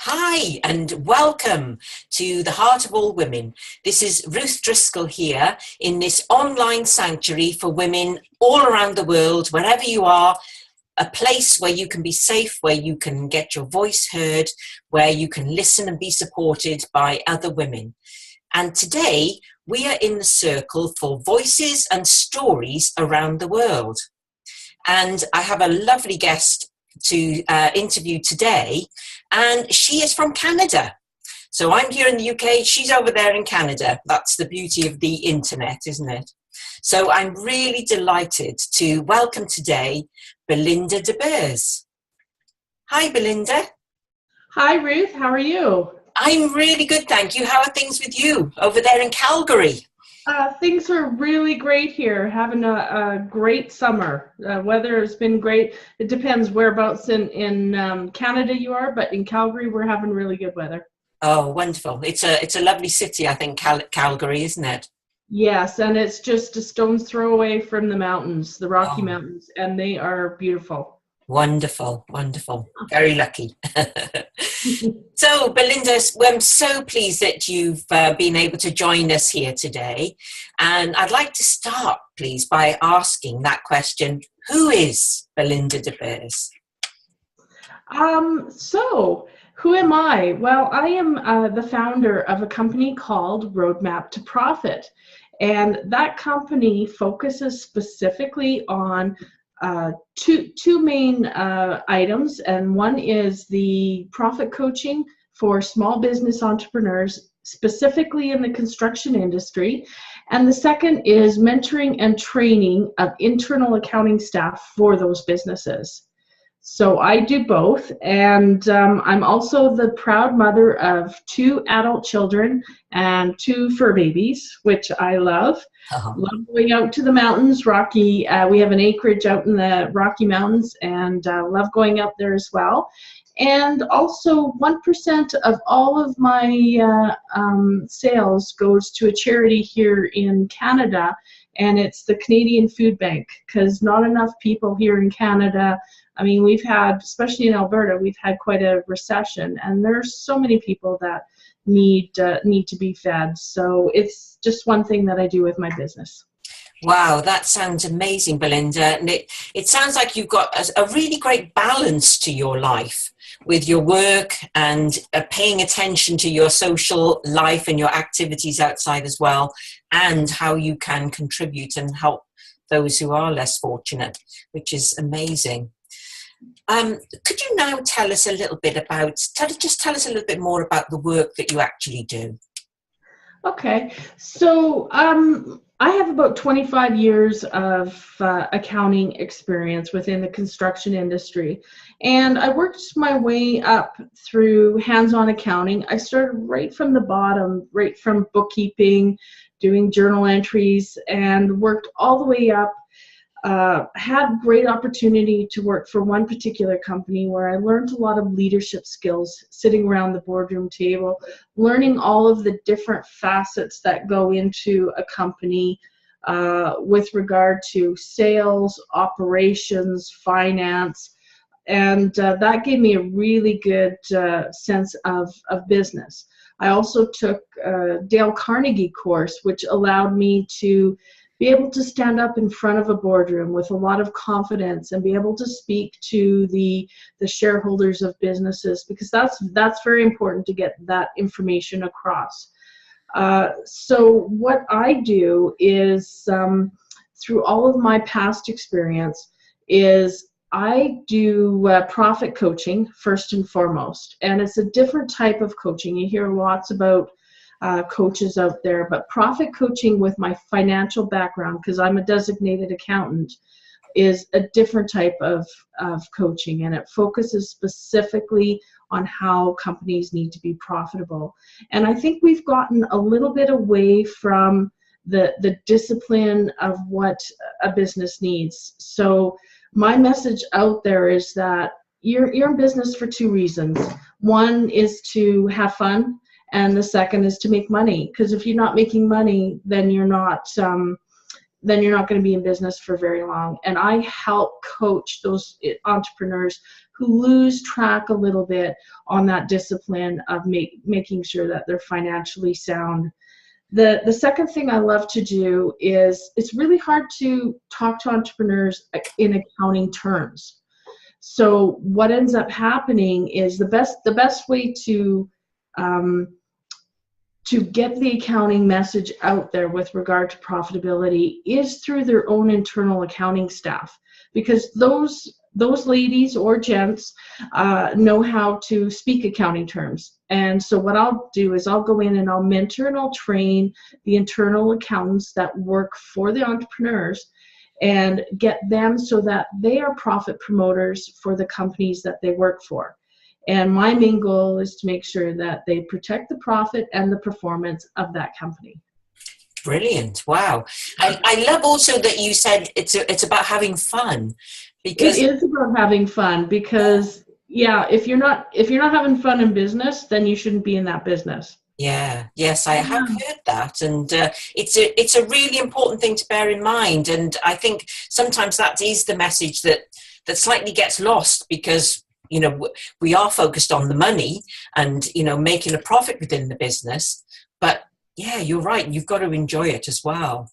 Hi, and welcome to the Heart of All Women. This is Ruth Driscoll here in this online sanctuary for women all around the world, wherever you are, a place where you can be safe, where you can get your voice heard, where you can listen and be supported by other women. And today we are in the circle for voices and stories around the world. And I have a lovely guest to interview today, and she is from Canada. So I'm here in the UK, she's over there in Canada. That's the beauty of the internet, isn't it? So I'm really delighted to welcome today Belinda de Beers. Hi, Belinda. Hi, Ruth. How are you? I'm really good, thank you. How are things with you over there in Calgary? Things are really great here. Having a great summer. Weather has been great. It depends whereabouts in Canada you are, but in Calgary we're having really good weather. Oh, wonderful. It's a lovely city, I think, Calgary, isn't it? Yes, and it's just a stone's throw away from the mountains, the Rocky Oh, Mountains, and they are beautiful. wonderful, wonderful. Very lucky. So, Belinda, I'm so pleased that you've been able to join us here today. And I'd like to start, please, by asking that question, who is Belinda de Beers? So who am I? Well, I am the founder of a company called RoadMap to Profit. And that company focuses specifically on two main items, and one is the profit coaching for small business entrepreneurs, specifically in the construction industry, and the second is mentoring and training of internal accounting staff for those businesses. So I do both, and I'm also the proud mother of 2 adult children and 2 fur babies, which I love. Uh-huh. Love going out to the mountains, Rocky. We have an acreage out in the Rocky Mountains, and love going up there as well. And also 1% of all of my sales goes to a charity here in Canada, and it's the Canadian Food Bank, because not enough people here in Canada. I mean, we've had, especially in Alberta, we've had quite a recession, and there's so many people that need to be fed. So it's just one thing that I do with my business. Wow, that sounds amazing, Belinda. And it sounds like you've got a really great balance to your life with your work and paying attention to your social life and your activities outside as well, and how you can contribute and help those who are less fortunate, which is amazing. Could you now tell us a little bit about, tell us a little bit more about the work that you actually do? Okay, so I have about 25 years of accounting experience within the construction industry, and I worked my way up through hands-on accounting. I started right from the bottom, right from bookkeeping, doing journal entries, and worked all the way up. Had great opportunity to work for one particular company where I learned a lot of leadership skills sitting around the boardroom table, learning all of the different facets that go into a company with regard to sales, operations, finance, and that gave me a really good sense of business. I also took a Dale Carnegie course, which allowed me to be able to stand up in front of a boardroom with a lot of confidence and be able to speak to the shareholders of businesses, because that's very important to get that information across. So what I do is, through all of my past experience, is I do profit coaching first and foremost, and it's a different type of coaching. You hear lots about coaches out there, but profit coaching with my financial background, because I'm a designated accountant, is a different type of coaching, and it focuses specifically on how companies need to be profitable. And I think we've gotten a little bit away from the discipline of what a business needs. So my message out there is that you're in business for 2 reasons. One is to have fun, and the second is to make money, because if you're not making money, then you're not then you're not going to be in business for very long. And I help coach those entrepreneurs who lose track a little bit on that discipline of making sure that they're financially sound. The second thing I love to do is, it's really hard to talk to entrepreneurs in accounting terms. So what ends up happening is the best way to get the accounting message out there with regard to profitability is through their own internal accounting staff, because those ladies or gents know how to speak accounting terms. And so what I'll do is I'll go in and I'll mentor and I'll train the internal accountants that work for the entrepreneurs and get them so that they are profit promoters for the companies that they work for. And my main goal is to make sure that they protect the profit and the performance of that company. Brilliant. Wow. I love also that you said it's about having fun. Because it is about having fun, because if you're not having fun in business, then you shouldn't be in that business. Yes, I have heard that, and it's a really important thing to bear in mind. And I think sometimes that is the message that slightly gets lost, because we are focused on the money and making a profit within the business. But yeah, you're right. You've got to enjoy it as well.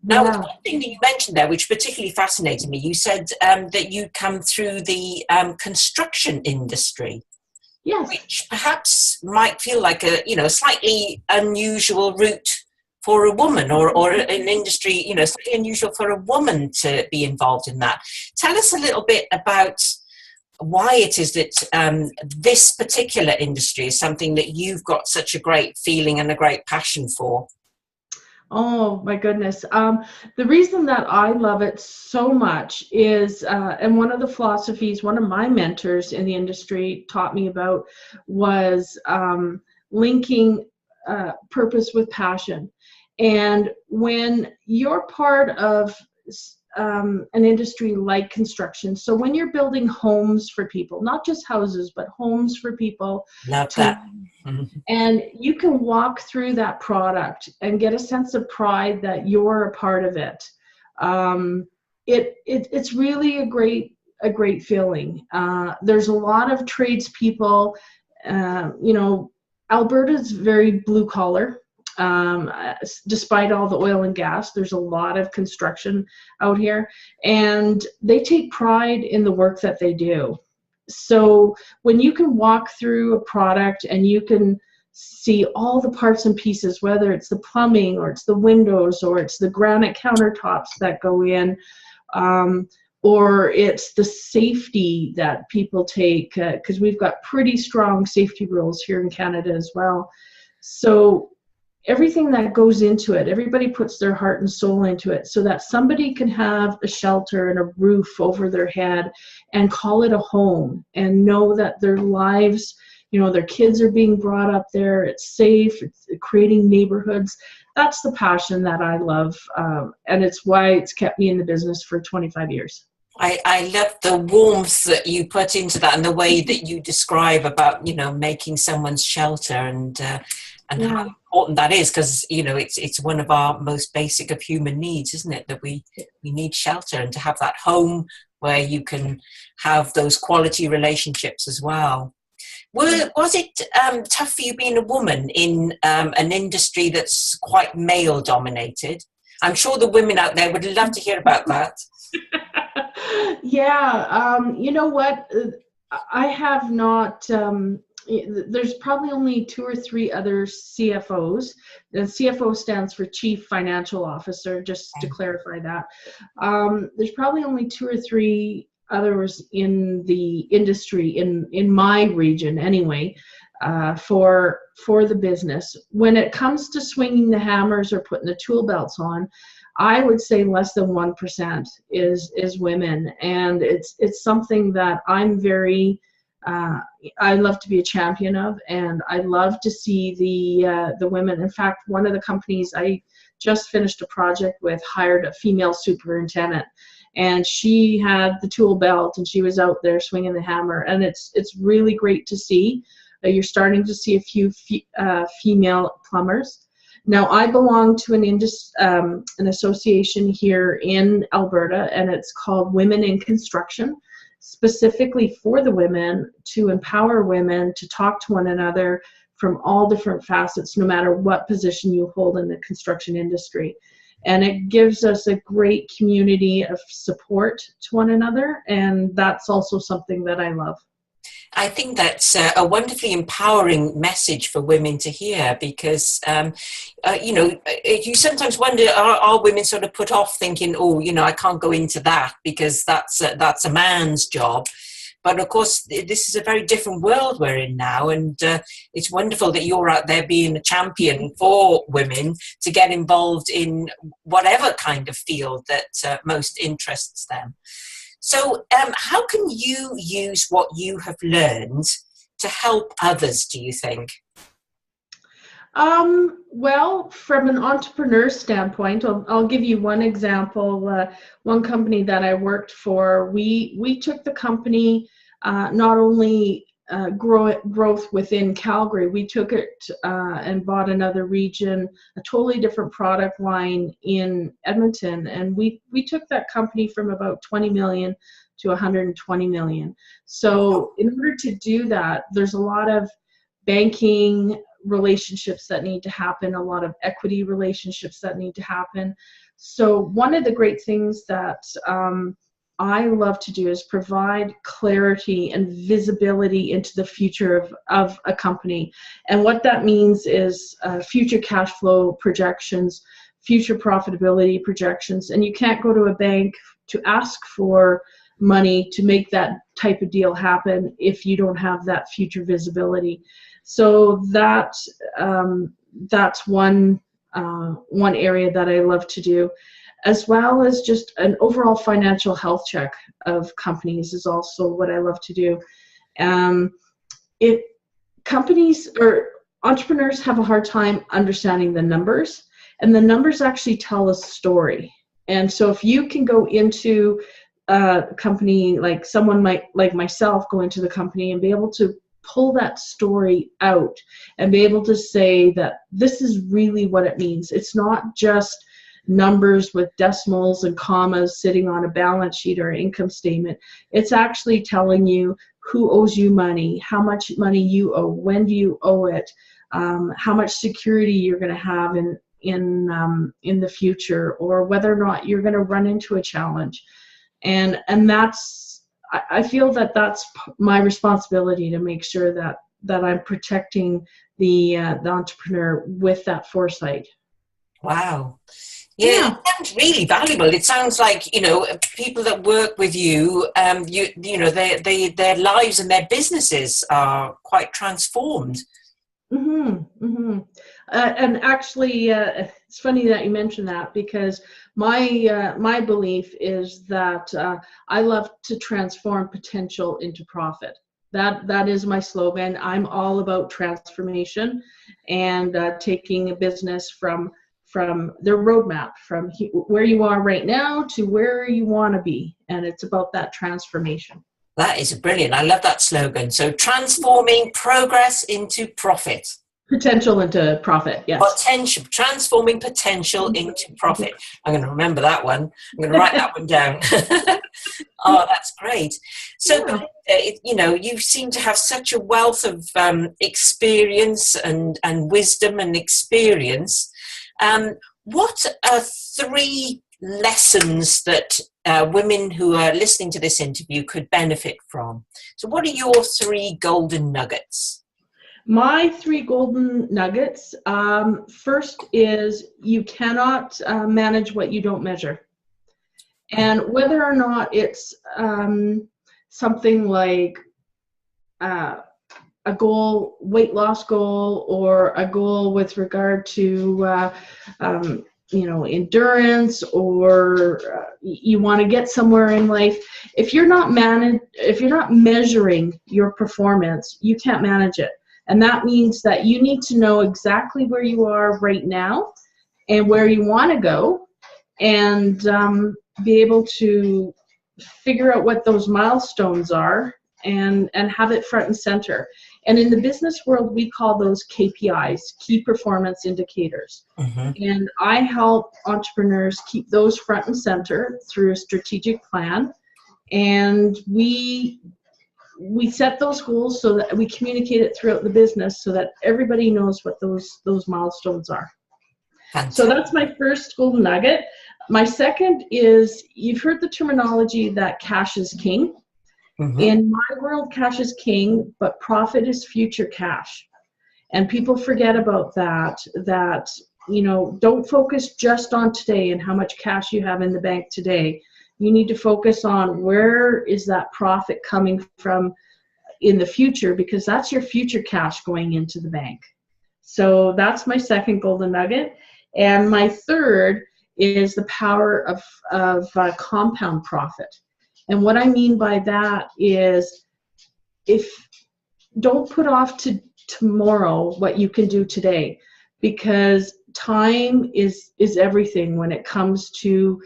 Now, one thing that you mentioned there, which particularly fascinated me, you said that you come through the construction industry. Yes. Which perhaps might feel like a slightly unusual route for a woman, or an industry slightly unusual for a woman to be involved in that. Tell us a little bit about why it is that this particular industry is something that you've got such a great feeling and a great passion for. Oh my goodness. The reason that I love it so much is, and one of the philosophies one of my mentors in the industry taught me about was linking purpose with passion. And when you're part of an industry like construction, so when you're building homes for people, not just houses, but homes for people. Love that. And you can walk through that product and get a sense of pride that you're a part of it. It's really a great feeling. There's a lot of tradespeople. Alberta's very blue collar. Despite all the oil and gas, there's a lot of construction out here, and they take pride in the work that they do. So when you can walk through a product and you can see all the parts and pieces, whether it's the plumbing or it's the windows or it's the granite countertops that go in, or it's the safety that people take, because we've got pretty strong safety rules here in Canada as well. So everything that goes into it, everybody puts their heart and soul into it so that somebody can have a shelter and a roof over their head and call it a home and know that their lives, their kids are being brought up there, it's safe, it's creating neighborhoods. That's the passion that I love, and it's why it's kept me in the business for 25 years. I love the warmth that you put into that, and the way that you describe about, making someone's shelter and how important that is, because it's one of our most basic of human needs, isn't it, that we need shelter, and to have that home where you can have those quality relationships as well. Was it tough for you being a woman in an industry that's quite male dominated? I'm sure the women out there would love to hear about that. You know what, I have not there's probably only 2 or 3 other CFOs. The CFO stands for Chief Financial Officer, just to clarify that. There's probably only 2 or 3 others in the industry, in my region anyway, for the business. When it comes to swinging the hammers or putting the tool belts on, I would say less than 1% is women, and it's something that I'm very I love to be a champion of, and I love to see the women. In fact, one of the companies I just finished a project with hired a female superintendent, and she had the tool belt and she was out there swinging the hammer, and it's really great to see. You're starting to see a few female plumbers. Now, I belong to an association here in Alberta, and it's called Women in Construction, specifically for the women, to empower women to talk to one another from all different facets, no matter what position you hold in the construction industry. And it gives us a great community of support to one another, and that's also something that I love. I think that's a wonderfully empowering message for women to hear, because, you sometimes wonder, are women sort of put off thinking, oh, I can't go into that because that's a man's job. But of course, this is a very different world we're in now, and it's wonderful that you're out there being a champion for women to get involved in whatever kind of field that most interests them. So how can you use what you have learned to help others, do you think? Well, from an entrepreneur standpoint, I'll give you one example. One company that I worked for, we took the company not only growth within Calgary, we took it and bought another region, a totally different product line in Edmonton, and we took that company from about 20 million to 120 million. So in order to do that, there's a lot of banking relationships that need to happen, a lot of equity relationships that need to happen. So one of the great things that I love to do is provide clarity and visibility into the future of a company. And what that means is future cash flow projections, future profitability projections. And you can't go to a bank to ask for money to make that type of deal happen if you don't have that future visibility. So that's one area that I love to do, as well as just an overall financial health check of companies is also what I love to do. If companies or entrepreneurs have a hard time understanding the numbers, and the numbers actually tell a story. And so if you can go into a company, like someone might, like myself, go into the company and be able to pull that story out and be able to say that this is really what it means. It's not just numbers with decimals and commas sitting on a balance sheet or income statement. It's actually telling you who owes you money, how much money you owe, when do you owe it, how much security you're going to have in the future, or whether or not you're going to run into a challenge. And that's, I feel that that's my responsibility, to make sure that I'm protecting the entrepreneur with that foresight. Wow. Yeah, it sounds really valuable. It sounds like, people that work with you, their lives and their businesses are quite transformed. Mm-hmm, mm-hmm. And actually, it's funny that you mentioned that, because my belief is that I love to transform potential into profit. That is my slogan. I'm all about transformation and taking a business from the roadmap, from where you are right now to where you want to be. And it's about that transformation. That is brilliant. I love that slogan. So transforming progress into profit. Potential into profit, yes. Transforming potential into profit. I'm going to remember that one. I'm going to write that one down. Oh, that's great. So, you seem to have such a wealth of experience and wisdom and experience. What are 3 lessons that women who are listening to this interview could benefit from? So what are your 3 golden nuggets? My 3 golden nuggets. First is, you cannot manage what you don't measure. And whether or not it's something like a goal, weight loss goal, or a goal with regard to endurance, or you want to get somewhere in life, if you're not measuring your performance, you can't manage it. And that means that you need to know exactly where you are right now and where you want to go, and be able to figure out what those milestones are and have it front and center. And in the business world, we call those KPIs, key performance indicators. Mm-hmm. And I help entrepreneurs keep those front and center through a strategic plan. And we set those goals so that we communicate it throughout the business so that everybody knows what those milestones are. Fantastic. So that's my first golden nugget. My second is, you've heard the terminology that cash is king. Mm-hmm. In my world, cash is king, but profit is future cash. And people forget about that, don't focus just on today and how much cash you have in the bank today. You need to focus on where is that profit coming from in the future, because that's your future cash going into the bank. So that's my second golden nugget. And my third is the power of compound profit. And what I mean by that is, don't put off to tomorrow what you can do today, because time is everything when it comes to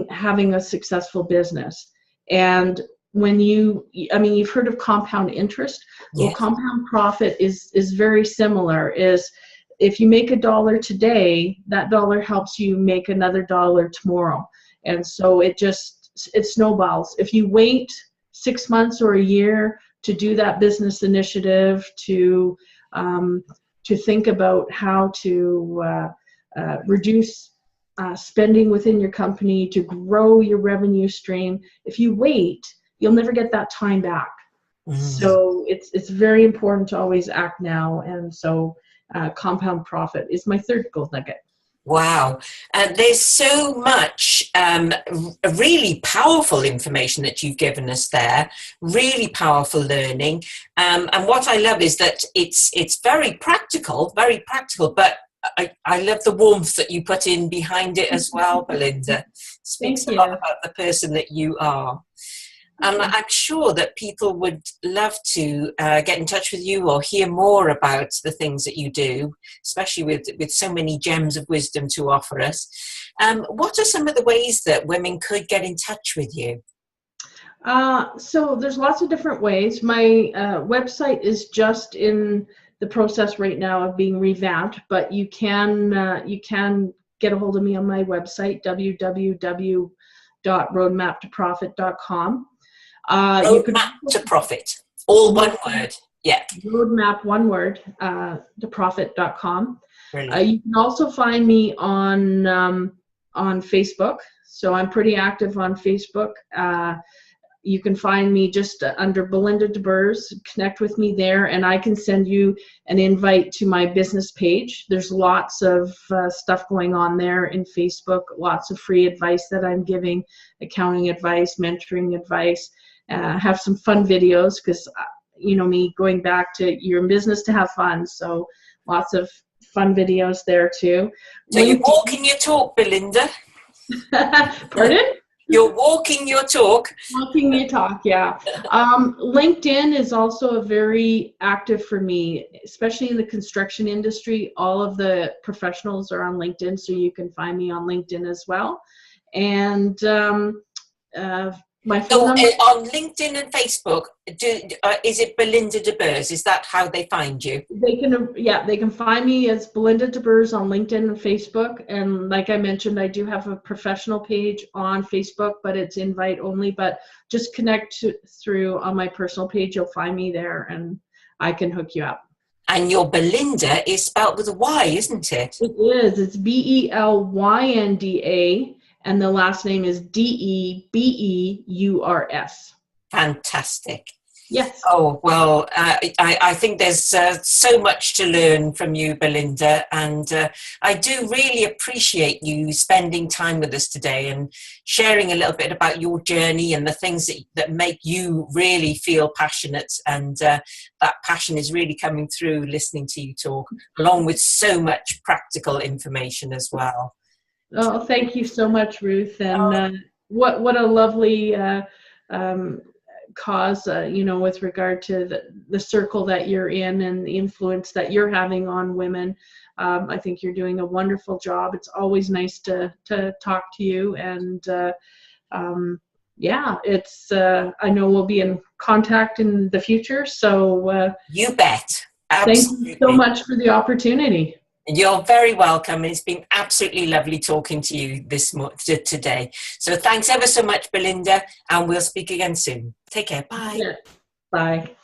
having a successful business. And when you've heard of compound interest. Well, Yes. Compound profit is very similar. Is if you make $1 today, that dollar helps you make another dollar tomorrow. And so it snowballs. If you wait 6 months or a year to do that business initiative, to think about how to reduce spending within your company, to grow your revenue stream, if you wait, you'll never get that time back. So it's very important to always act now. And so compound profit is my third gold nugget. Wow. There's so much really powerful information that you've given us there, really powerful learning. And what I love is that it's very practical, but I love the warmth that you put in behind it as well, Belinda. Speaks a lot about the person that you are. And I'm sure that people would love to get in touch with you or hear more about the things that you do, especially with so many gems of wisdom to offer us. What are some of the ways that women could get in touch with you? So there's lots of different ways. My website is just in the process right now of being revamped, but you can get a hold of me on my website, www.roadmaptoprofit.com. Roadmap to Profit, all one word. Yeah. Roadmap, one word, toprofit.com. Brilliant. You can also find me on Facebook. So I'm pretty active on Facebook. You can find me just under Belinda DeBurs. Connect with me there, and I can send you an invite to my business page. There's lots of stuff going on there in Facebook, lots of free advice that I'm giving, accounting advice, mentoring advice. Have some fun videos, because me, going back to you're in business to have fun, so lots of fun videos there too. So you're walking your talk, Belinda. Pardon? You're walking your talk. Walking your talk, yeah. LinkedIn is also very active for me, especially in the construction industry. All of the professionals are on LinkedIn, so you can find me on LinkedIn as well. And my phone number on LinkedIn and Facebook, is it Belinda DeBurs? Is that how they find you? They can find me as Belinda DeBurs on LinkedIn and Facebook. And like I mentioned, I do have a professional page on Facebook, but it's invite only. But just connect through on my personal page. You'll find me there, and I can hook you up. And your Belinda is spelled with a Y, isn't it? It is. It's Belynda. And the last name is Debeurs. Fantastic. Yes. Oh, well, I think there's so much to learn from you, Belinda. And I do really appreciate you spending time with us today and sharing a little bit about your journey and the things that make you really feel passionate. And that passion is really coming through listening to you talk, along with so much practical information as well. Oh, thank you so much, Ruth. And what a lovely cause, with regard to the circle that you're in and the influence that you're having on women. I think you're doing a wonderful job. It's always nice to talk to you. And yeah, it's I know we'll be in contact in the future. So You bet. thank you so Absolutely. much for the opportunity. You're very welcome. It's been absolutely lovely talking to you today. So thanks ever so much, Belinda, and we'll speak again soon. Take care. Bye. Yeah. Bye.